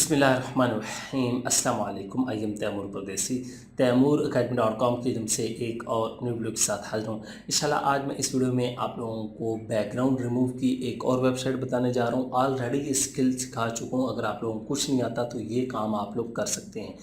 बिस्मिल्लाहिर्रहमानिर्रहीम अस्सलाम वालेकुम। आई एम तैमूर परदेसी तैमूर academy.com की तरफ से एक और न्यू वीडियो के साथ हाजिर हूँ। इंशाल्लाह आज मैं इस वीडियो में आप लोगों को बैकग्राउंड रिमूव की एक और वेबसाइट बताने जा रहा हूँ। ऑलरेडी ये स्किल सिखा चुका हूँ। अगर आप लोगों को कुछ नहीं आता तो ये काम आप लोग कर सकते हैं।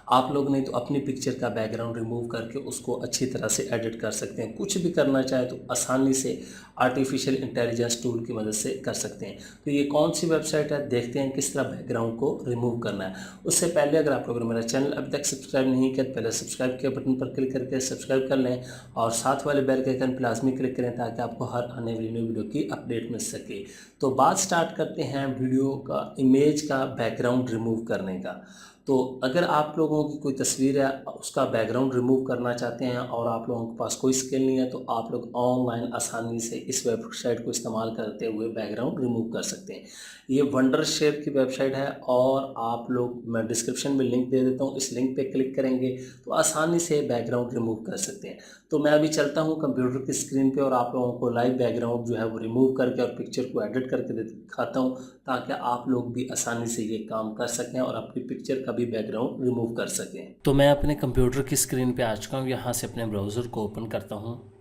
आप लोग नहीं तो अपनी पिक्चर का बैकग्राउंड रिमूव करके उसको अच्छी तरह से एडिट कर सकते हैं। कुछ भी करना चाहे तो आसानी से आर्टिफिशियल इंटेलिजेंस टूल की मदद से कर सकते हैं। तो ये कौन सी वेबसाइट है, देखते हैं किस तरह बैकग्राउंड को रिमूव करना है। उससे पहले अगर आप लोगों ने मेरा चैनल अभी तक सब्सक्राइब नहीं किया तो पहले सब्सक्राइब के बटन पर क्लिक करके सब्सक्राइब कर लें और साथ वाले बेल के आइकन पर लाजमी क्लिक करें ताकि आपको हर आने वाली न्यू वीडियो की अपडेट मिल सके। तो बात स्टार्ट करते हैं वीडियो का इमेज का बैकग्राउंड रिमूव करने का। तो अगर आप लोगों की कोई तस्वीर है उसका बैकग्राउंड रिमूव करना चाहते हैं और आप लोगों के पास कोई स्किल नहीं है तो आप लोग ऑनलाइन आसानी से इस वेबसाइट को इस्तेमाल करते हुए बैकग्राउंड रिमूव कर सकते हैं। ये वंडर शेयर की वेबसाइट है और आप लोग, मैं डिस्क्रिप्शन में लिंक दे देता हूँ, इस लिंक पे क्लिक करेंगे तो आसानी से बैकग्राउंड रिमूव कर सकते हैं। तो मैं अभी चलता हूँ कंप्यूटर की स्क्रीन पे और आप लोगों को लाइव बैकग्राउंड जो है वो रिमूव करके और पिक्चर को एडिट करके दिखाता हूँ ताकि आप लोग भी आसानी से ये काम कर सकें और अपनी पिक्चर का भी बैकग्राउंड रिमूव कर सकें। तो मैं अपने कंप्यूटर की स्क्रीन पे आ चुका हूँ। यहाँ से अपने ब्राउज़र को ओपन करता हूँ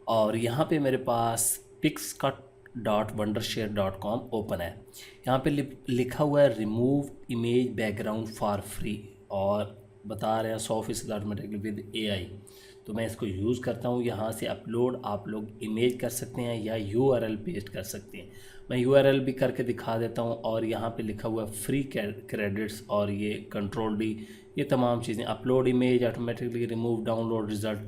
और यहाँ पे मेरे पास pics.wondershare.com ओपन है। यहाँ पे लिखा हुआ है remove image background for free और बता रहे हैं 100% ऑटोमेटिकली विद AI। तो मैं इसको यूज़ करता हूँ। यहाँ से अपलोड आप लोग इमेज कर सकते हैं या URL पेस्ट कर सकते हैं। मैं URL भी करके दिखा देता हूँ और यहाँ पे लिखा हुआ है फ्री क्रेडिट्स और ये कंट्रोल D, ये तमाम चीज़ें। Upload image automatically remove download result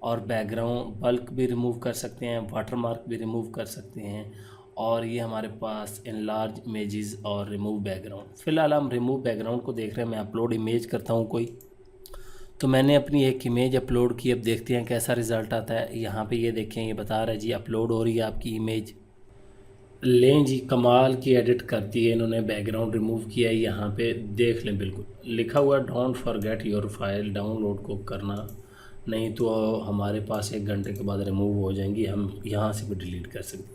और बैकग्राउंड बल्क भी रिमूव कर सकते हैं, वाटरमार्क भी रिमूव कर सकते हैं और ये हमारे पास इनलार्ज इमेजेस और रिमूव बैकग्राउंड। फ़िलहाल हम रिमूव बैकग्राउंड को देख रहे हैं। मैं अपलोड इमेज करता हूँ कोई, तो मैंने अपनी एक इमेज अपलोड की। अब देखते हैं कैसा रिज़ल्ट आता है। यहाँ पे ये देखें, ये बता रहा है जी अपलोड हो रही है आपकी इमेज। लें जी, कमाल की एडिट कर दी है इन्होंने, बैकग्राउंड रिमूव किया है। यहाँ पे देख लें, बिल्कुल लिखा हुआ है don't forget your file, download को करना नहीं तो हमारे पास 1 घंटे के बाद रिमूव हो जाएंगी। हम यहाँ से भी डिलीट कर सकते हैं।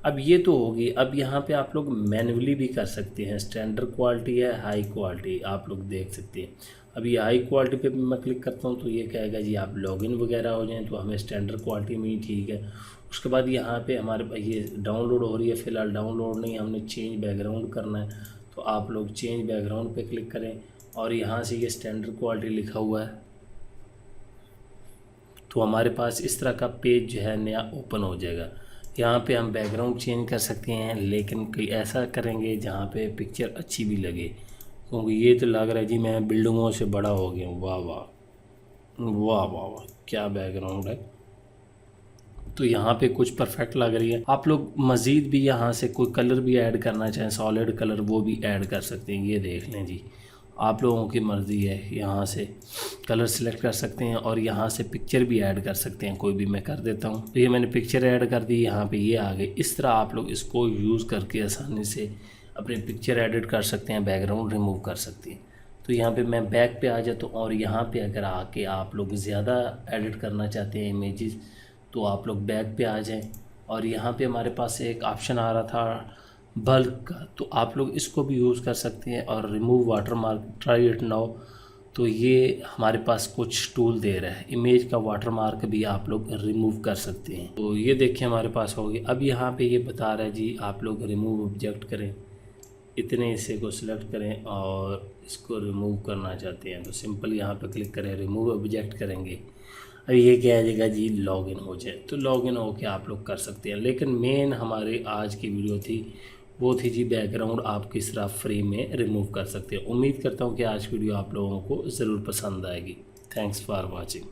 अब ये तो होगी। अब यहाँ पे आप लोग मैन्युअली भी कर सकते हैं। स्टैंडर्ड क्वालिटी है, हाई क्वालिटी, आप लोग देख सकते हैं। अब ये हाई क्वालिटी पे मैं क्लिक करता हूँ तो ये कहेगा जी आप लॉगिन वगैरह हो जाएं, तो हमें स्टैंडर्ड क्वालिटी में ही ठीक है। उसके बाद यहाँ पे हमारे ये डाउनलोड हो रही है। फ़िलहाल डाउनलोड नहीं, हमने चेंज बैकग्राउंड करना है तो आप लोग चेंज बैकग्राउंड पे क्लिक करें और यहाँ से ये स्टैंडर्ड क्वालिटी लिखा हुआ है तो हमारे पास इस तरह का पेज जो है नया ओपन हो जाएगा। यहाँ पे हम बैकग्राउंड चेंज कर सकते हैं, लेकिन कोई ऐसा करेंगे जहाँ पे पिक्चर अच्छी भी लगे, क्योंकि ये तो लग रहा है जी मैं बिल्डिंगों से बड़ा हो गया हूँ। वाह वाह वाह वाह वाह, क्या बैकग्राउंड है। तो यहाँ पे कुछ परफेक्ट लग रही है। आप लोग मज़ीद भी यहाँ से कोई कलर भी ऐड करना चाहें, सॉलिड कलर, वो भी ऐड कर सकते हैं। ये देख लें जी, आप लोगों की मर्ज़ी है। यहाँ से कलर सेलेक्ट कर सकते हैं और यहाँ से पिक्चर भी ऐड कर सकते हैं। कोई भी मैं कर देता हूँ तो ये मैंने पिक्चर ऐड कर दी, यहाँ पे ये आ गए। इस तरह आप लोग इसको यूज़ करके आसानी से अपनी पिक्चर एडिट कर सकते हैं, बैकग्राउंड रिमूव कर सकते हैं। तो यहाँ पे मैं बैक पे आ जाता हूँ और यहाँ पे अगर आके आप लोग ज़्यादा एडिट करना चाहते हैं इमेजेस तो आप लोग बैक पे आ जाएं और यहाँ पे हमारे पास एक ऑप्शन आ रहा था बल्क का, तो आप लोग इसको भी यूज़ कर सकते हैं। और remove watermark, try it now, तो ये हमारे पास कुछ टूल दे रहा है। इमेज का वाटरमार्क भी आप लोग रिमूव कर सकते हैं। तो ये देखिए हमारे पास हो गई। अब यहाँ पे ये बता रहा है जी आप लोग रिमूव ऑब्जेक्ट करें, इतने हिस्से को सिलेक्ट करें और इसको रिमूव करना चाहते हैं तो सिंपल यहाँ पे क्लिक करें, रिमूव ऑब्जेक्ट करेंगे। अब ये क्या आएगा जी लॉगिन हो जाए, तो लॉगिन हो के आप लोग कर सकते हैं। लेकिन मेन हमारे आज की वीडियो थी वो थी जी बैकग्राउंड आप किस तरह फ्री में रिमूव कर सकते हैं। उम्मीद करता हूँ कि आज की वीडियो आप लोगों को ज़रूर पसंद आएगी। Thanks for watching.